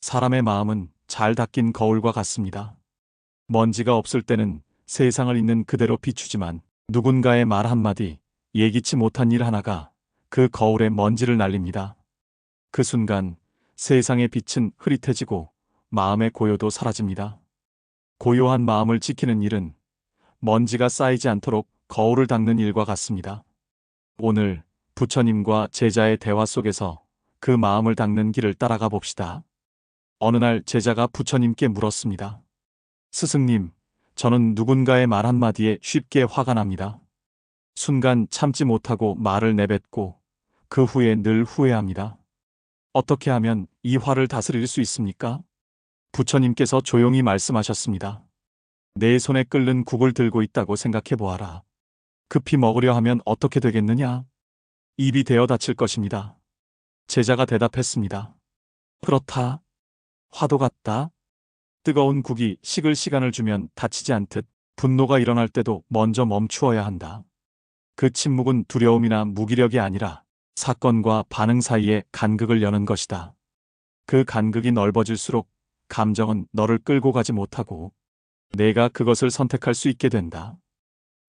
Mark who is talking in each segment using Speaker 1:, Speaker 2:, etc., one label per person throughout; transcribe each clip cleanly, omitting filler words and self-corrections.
Speaker 1: 사람의 마음은 잘 닦인 거울과 같습니다. 먼지가 없을 때는 세상을 있는 그대로 비추지만 누군가의 말 한마디, 예기치 못한 일 하나가 그 거울에 먼지를 날립니다. 그 순간 세상의 빛은 흐릿해지고 마음의 고요도 사라집니다. 고요한 마음을 지키는 일은 먼지가 쌓이지 않도록 거울을 닦는 일과 같습니다. 오늘 부처님과 제자의 대화 속에서 그 마음을 닦는 길을 따라가 봅시다. 어느 날 제자가 부처님께 물었습니다. 스승님, 저는 누군가의 말 한마디에 쉽게 화가 납니다. 순간 참지 못하고 말을 내뱉고 그 후에 늘 후회합니다. 어떻게 하면 이 화를 다스릴 수 있습니까? 부처님께서 조용히 말씀하셨습니다. 내 손에 끓는 국을 들고 있다고 생각해 보아라. 급히 먹으려 하면 어떻게 되겠느냐? 입이 되어 다칠 것입니다. 제자가 대답했습니다. 그렇다. 화도 같다. 뜨거운 국이 식을 시간을 주면 다치지 않듯 분노가 일어날 때도 먼저 멈추어야 한다. 그 침묵은 두려움이나 무기력이 아니라 사건과 반응 사이에 간극을 여는 것이다. 그 간극이 넓어질수록 감정은 너를 끌고 가지 못하고 내가 그것을 선택할 수 있게 된다.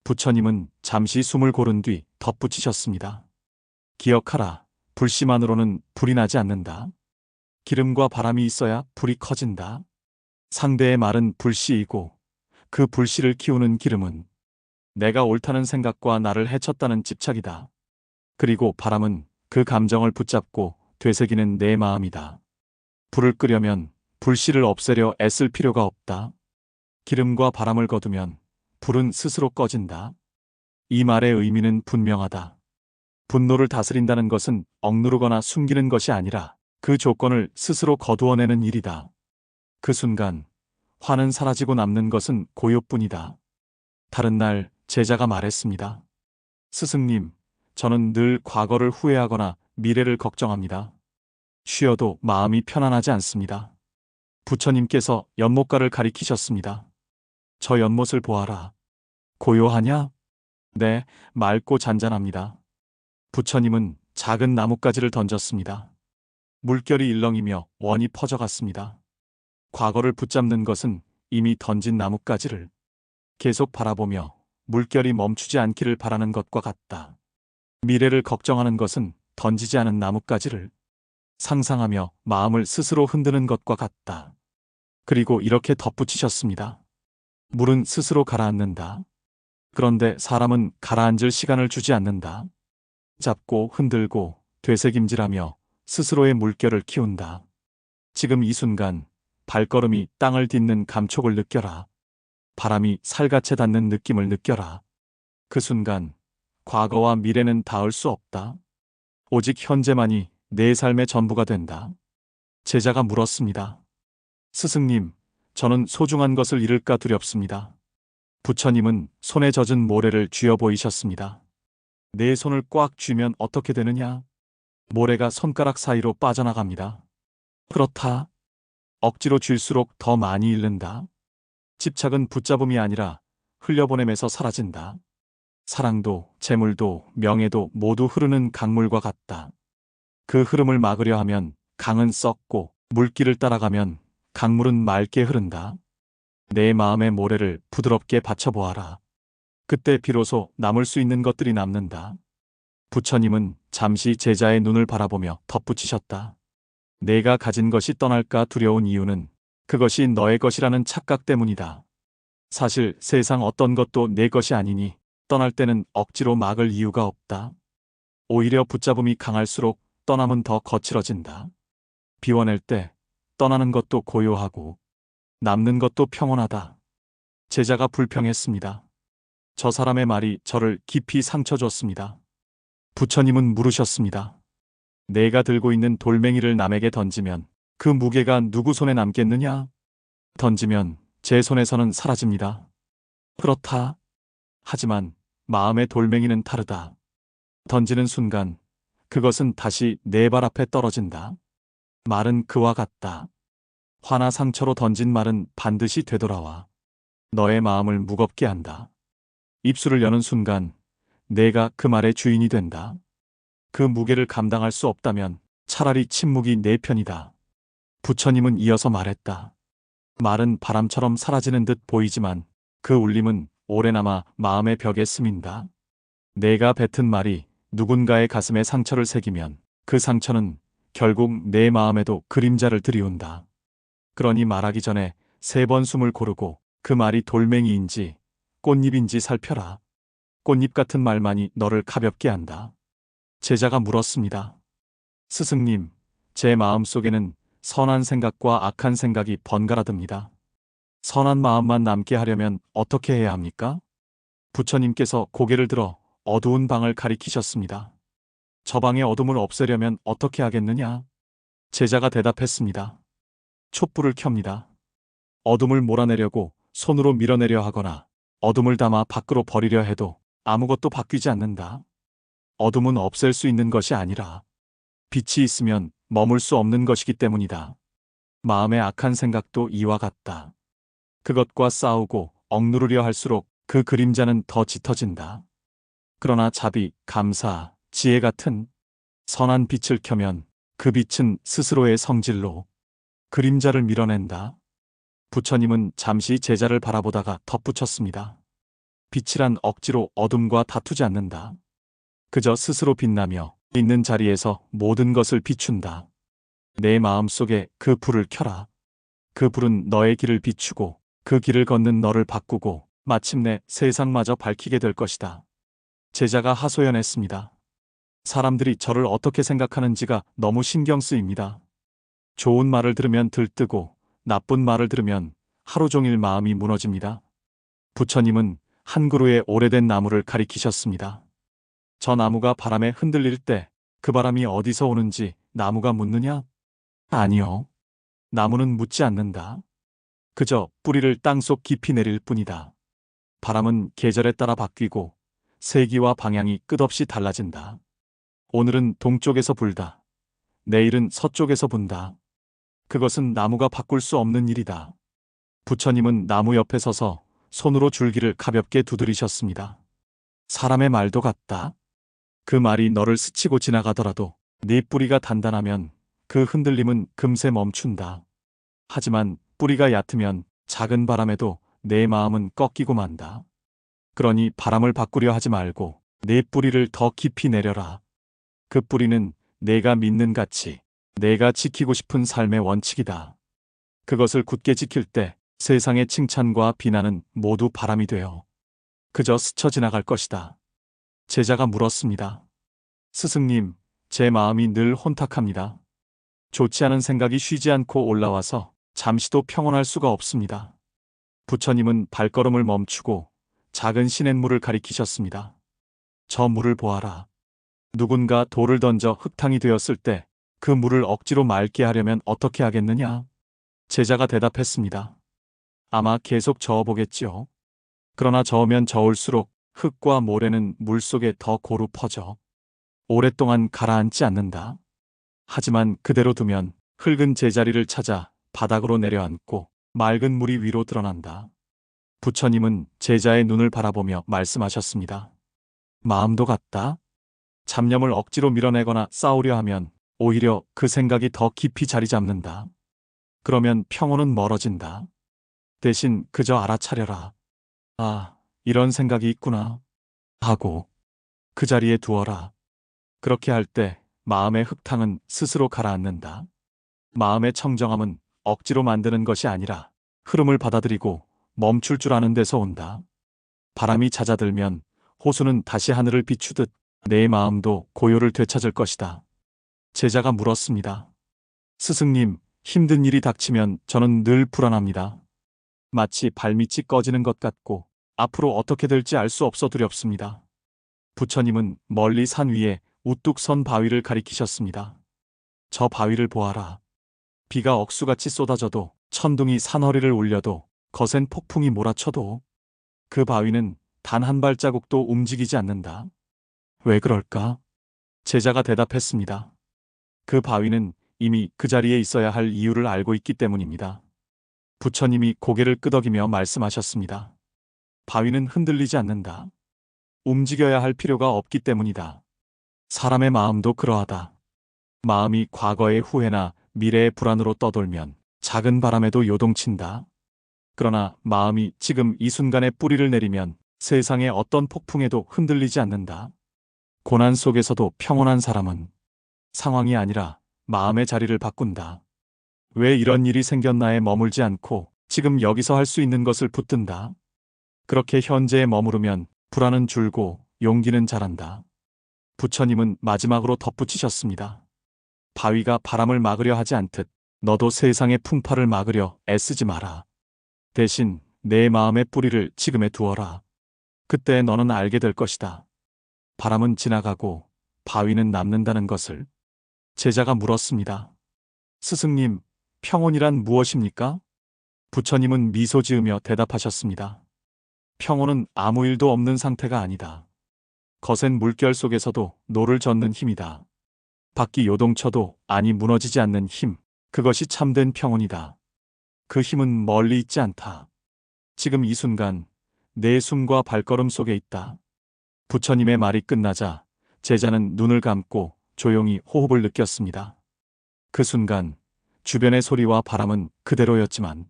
Speaker 1: 부처님은 잠시 숨을 고른 뒤 덧붙이셨습니다. 기억하라. 불씨만으로는 불이 나지 않는다. 기름과 바람이 있어야 불이 커진다. 상대의 말은 불씨이고 그 불씨를 키우는 기름은 내가 옳다는 생각과 나를 해쳤다는 집착이다. 그리고 바람은 그 감정을 붙잡고 되새기는 내 마음이다. 불을 끄려면 불씨를 없애려 애쓸 필요가 없다. 기름과 바람을 거두면 불은 스스로 꺼진다. 이 말의 의미는 분명하다. 분노를 다스린다는 것은 억누르거나 숨기는 것이 아니라 그 조건을 스스로 거두어내는 일이다. 그 순간 화는 사라지고 남는 것은 고요뿐이다. 다른 날 제자가 말했습니다. 스승님, 저는 늘 과거를 후회하거나 미래를 걱정합니다. 쉬어도 마음이 편안하지 않습니다. 부처님께서 연못가를 가리키셨습니다. 저 연못을 보아라. 고요하냐? 네, 맑고 잔잔합니다. 부처님은 작은 나뭇가지를 던졌습니다. 물결이 일렁이며 원이 퍼져갔습니다. 과거를 붙잡는 것은 이미 던진 나뭇가지를 계속 바라보며 물결이 멈추지 않기를 바라는 것과 같다. 미래를 걱정하는 것은 던지지 않은 나뭇가지를 상상하며 마음을 스스로 흔드는 것과 같다. 그리고 이렇게 덧붙이셨습니다. 물은 스스로 가라앉는다. 그런데 사람은 가라앉을 시간을 주지 않는다. 잡고 흔들고 되새김질하며 스스로의 물결을 키운다. 지금 이 순간 발걸음이 땅을 딛는 감촉을 느껴라. 바람이 살갗에 닿는 느낌을 느껴라. 그 순간 과거와 미래는 닿을 수 없다. 오직 현재만이 내 삶의 전부가 된다. 제자가 물었습니다. 스승님, 저는 소중한 것을 잃을까 두렵습니다. 부처님은 손에 젖은 모래를 쥐어 보이셨습니다. 내 손을 꽉 쥐면 어떻게 되느냐? 모래가 손가락 사이로 빠져나갑니다. 그렇다. 억지로 쥘수록 더 많이 잃는다. 집착은 붙잡음이 아니라 흘려보냄에서 사라진다. 사랑도 재물도 명예도 모두 흐르는 강물과 같다. 그 흐름을 막으려 하면 강은 썩고 물길을 따라가면 강물은 맑게 흐른다. 내 마음의 모래를 부드럽게 받쳐보아라. 그때 비로소 남을 수 있는 것들이 남는다. 부처님은 잠시 제자의 눈을 바라보며 덧붙이셨다. 내가 가진 것이 떠날까 두려운 이유는 그것이 너의 것이라는 착각 때문이다. 사실 세상 어떤 것도 내 것이 아니니 떠날 때는 억지로 막을 이유가 없다. 오히려 붙잡음이 강할수록 떠남은 더 거칠어진다. 비워낼 때 떠나는 것도 고요하고 남는 것도 평온하다. 제자가 불평했습니다. 저 사람의 말이 저를 깊이 상처 줬습니다. 부처님은 물으셨습니다. 내가 들고 있는 돌멩이를 남에게 던지면 그 무게가 누구 손에 남겠느냐? 던지면 제 손에서는 사라집니다. 그렇다. 하지만 마음의 돌멩이는 다르다. 던지는 순간 그것은 다시 내 발 앞에 떨어진다. 말은 그와 같다. 화나 상처로 던진 말은 반드시 되돌아와 너의 마음을 무겁게 한다. 입술을 여는 순간 내가 그 말의 주인이 된다. 그 무게를 감당할 수 없다면 차라리 침묵이 내 편이다. 부처님은 이어서 말했다. 말은 바람처럼 사라지는 듯 보이지만 그 울림은 오래 남아 마음의 벽에 스민다. 내가 뱉은 말이 누군가의 가슴에 상처를 새기면 그 상처는 결국 내 마음에도 그림자를 들이운다. 그러니 말하기 전에 3번 숨을 고르고 그 말이 돌멩이인지 꽃잎인지 살펴라. 꽃잎 같은 말만이 너를 가볍게 한다. 제자가 물었습니다. 스승님, 제 마음속에는 선한 생각과 악한 생각이 번갈아 듭니다. 선한 마음만 남게 하려면 어떻게 해야 합니까? 부처님께서 고개를 들어 어두운 방을 가리키셨습니다. 저 방의 어둠을 없애려면 어떻게 하겠느냐? 제자가 대답했습니다. 촛불을 켭니다. 어둠을 몰아내려고 손으로 밀어내려 하거나 어둠을 담아 밖으로 버리려 해도 아무것도 바뀌지 않는다. 어둠은 없앨 수 있는 것이 아니라 빛이 있으면 머물 수 없는 것이기 때문이다. 마음의 악한 생각도 이와 같다. 그것과 싸우고 억누르려 할수록 그 그림자는 더 짙어진다. 그러나 자비, 감사, 지혜 같은 선한 빛을 켜면 그 빛은 스스로의 성질로 그림자를 밀어낸다. 부처님은 잠시 제자를 바라보다가 덧붙였습니다. 빛이란 억지로 어둠과 다투지 않는다. 그저 스스로 빛나며 있는 자리에서 모든 것을 비춘다. 내 마음속에 그 불을 켜라. 그 불은 너의 길을 비추고 그 길을 걷는 너를 바꾸고 마침내 세상마저 밝히게 될 것이다. 제자가 하소연했습니다. 사람들이 저를 어떻게 생각하는지가 너무 신경 쓰입니다. 좋은 말을 들으면 들뜨고 나쁜 말을 들으면 하루 종일 마음이 무너집니다. 부처님은 한 그루의 오래된 나무를 가리키셨습니다. 저 나무가 바람에 흔들릴 때 그 바람이 어디서 오는지 나무가 묻느냐? 아니요. 나무는 묻지 않는다. 그저 뿌리를 땅속 깊이 내릴 뿐이다. 바람은 계절에 따라 바뀌고 세기와 방향이 끝없이 달라진다. 오늘은 동쪽에서 불다. 내일은 서쪽에서 분다. 그것은 나무가 바꿀 수 없는 일이다. 부처님은 나무 옆에 서서 손으로 줄기를 가볍게 두드리셨습니다. 사람의 말도 같다. 그 말이 너를 스치고 지나가더라도 네 뿌리가 단단하면 그 흔들림은 금세 멈춘다. 하지만 뿌리가 얕으면 작은 바람에도 내 마음은 꺾이고 만다. 그러니 바람을 바꾸려 하지 말고 내 뿌리를 더 깊이 내려라. 그 뿌리는 내가 믿는 가치, 내가 지키고 싶은 삶의 원칙이다. 그것을 굳게 지킬 때 세상의 칭찬과 비난은 모두 바람이 되어 그저 스쳐 지나갈 것이다. 제자가 물었습니다. 스승님, 제 마음이 늘 혼탁합니다. 좋지 않은 생각이 쉬지 않고 올라와서 잠시도 평온할 수가 없습니다. 부처님은 발걸음을 멈추고 작은 시냇물을 가리키셨습니다. 저 물을 보아라. 누군가 돌을 던져 흙탕이 되었을 때 그 물을 억지로 맑게 하려면 어떻게 하겠느냐? 제자가 대답했습니다. 아마 계속 저어보겠지요. 그러나 저으면 저을수록 흙과 모래는 물속에 더 고루 퍼져 오랫동안 가라앉지 않는다. 하지만 그대로 두면 흙은 제자리를 찾아 바닥으로 내려앉고 맑은 물이 위로 드러난다. 부처님은 제자의 눈을 바라보며 말씀하셨습니다. 마음도 같다. 잡념을 억지로 밀어내거나 싸우려 하면 오히려 그 생각이 더 깊이 자리 잡는다. 그러면 평온은 멀어진다. 대신 그저 알아차려라. 아, 이런 생각이 있구나. 하고 그 자리에 두어라. 그렇게 할 때 마음의 흙탕은 스스로 가라앉는다. 마음의 청정함은 억지로 만드는 것이 아니라 흐름을 받아들이고 멈출 줄 아는 데서 온다. 바람이 잦아들면 호수는 다시 하늘을 비추듯 내 마음도 고요를 되찾을 것이다. 제자가 물었습니다. 스승님, 힘든 일이 닥치면 저는 늘 불안합니다. 마치 발밑이 꺼지는 것 같고 앞으로 어떻게 될지 알 수 없어 두렵습니다. 부처님은 멀리 산 위에 우뚝 선 바위를 가리키셨습니다. 저 바위를 보아라. 비가 억수같이 쏟아져도 천둥이 산허리를 울려도 거센 폭풍이 몰아쳐도 그 바위는 단 한 발자국도 움직이지 않는다. 왜 그럴까? 제자가 대답했습니다. 그 바위는 이미 그 자리에 있어야 할 이유를 알고 있기 때문입니다. 부처님이 고개를 끄덕이며 말씀하셨습니다. 바위는 흔들리지 않는다. 움직여야 할 필요가 없기 때문이다. 사람의 마음도 그러하다. 마음이 과거의 후회나 미래의 불안으로 떠돌면 작은 바람에도 요동친다. 그러나 마음이 지금 이 순간에 뿌리를 내리면 세상의 어떤 폭풍에도 흔들리지 않는다. 고난 속에서도 평온한 사람은 상황이 아니라 마음의 자리를 바꾼다. 왜 이런 일이 생겼나에 머물지 않고 지금 여기서 할 수 있는 것을 붙든다. 그렇게 현재에 머무르면 불안은 줄고 용기는 자란다. 부처님은 마지막으로 덧붙이셨습니다. 바위가 바람을 막으려 하지 않듯 너도 세상의 풍파를 막으려 애쓰지 마라. 대신 내 마음의 뿌리를 지금에 두어라. 그때 너는 알게 될 것이다. 바람은 지나가고 바위는 남는다는 것을. 제자가 물었습니다. 스승님, 평온이란 무엇입니까? 부처님은 미소 지으며 대답하셨습니다. 평온은 아무 일도 없는 상태가 아니다. 거센 물결 속에서도 노를 젓는 힘이다. 바퀴 요동쳐도 안이 무너지지 않는 힘, 그것이 참된 평온이다. 그 힘은 멀리 있지 않다. 지금 이 순간 내 숨과 발걸음 속에 있다. 부처님의 말이 끝나자 제자는 눈을 감고 조용히 호흡을 느꼈습니다. 그 순간 주변의 소리와 바람은 그대로였지만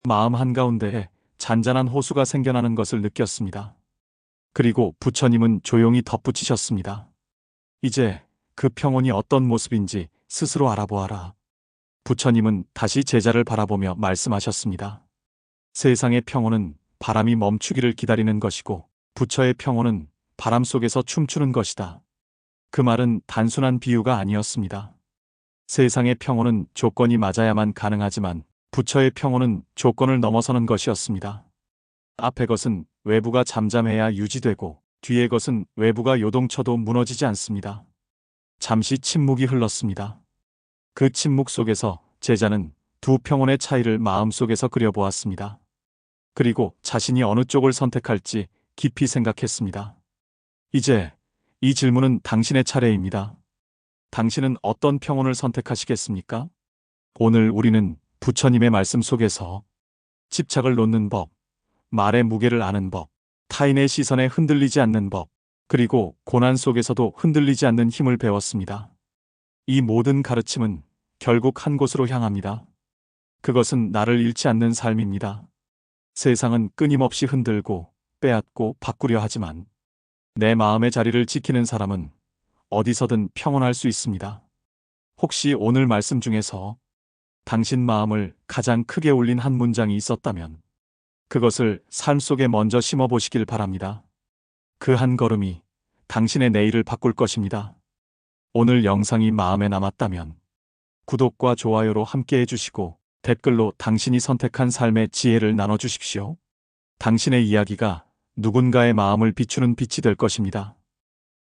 Speaker 1: 마음 한가운데에 잔잔한 호수가 생겨나는 것을 느꼈습니다. 그리고 부처님은 조용히 덧붙이셨습니다. 이제 그 평온이 어떤 모습인지 스스로 알아보아라. 부처님은 다시 제자를 바라보며 말씀하셨습니다. 세상의 평온은 바람이 멈추기를 기다리는 것이고 부처의 평온은 바람 속에서 춤추는 것이다. 그 말은 단순한 비유가 아니었습니다. 세상의 평온은 조건이 맞아야만 가능하지만 부처의 평온은 조건을 넘어서는 것이었습니다. 앞의 것은 외부가 잠잠해야 유지되고 뒤의 것은 외부가 요동쳐도 무너지지 않습니다. 잠시 침묵이 흘렀습니다. 그 침묵 속에서 제자는 두 평온의 차이를 마음속에서 그려보았습니다. 그리고 자신이 어느 쪽을 선택할지 깊이 생각했습니다. 이제 이 질문은 당신의 차례입니다. 당신은 어떤 평온을 선택하시겠습니까? 오늘 우리는 부처님의 말씀 속에서 집착을 놓는 법, 말의 무게를 아는 법, 타인의 시선에 흔들리지 않는 법, 그리고 고난 속에서도 흔들리지 않는 힘을 배웠습니다. 이 모든 가르침은 결국 한 곳으로 향합니다. 그것은 나를 잃지 않는 삶입니다. 세상은 끊임없이 흔들고 빼앗고 바꾸려 하지만 내 마음의 자리를 지키는 사람은 어디서든 평온할 수 있습니다. 혹시 오늘 말씀 중에서 당신 마음을 가장 크게 울린 한 문장이 있었다면 그것을 삶 속에 먼저 심어보시길 바랍니다. 그 한 걸음이 당신의 내일을 바꿀 것입니다. 오늘 영상이 마음에 남았다면 구독과 좋아요로 함께 해주시고 댓글로 당신이 선택한 삶의 지혜를 나눠주십시오. 당신의 이야기가 누군가의 마음을 비추는 빛이 될 것입니다.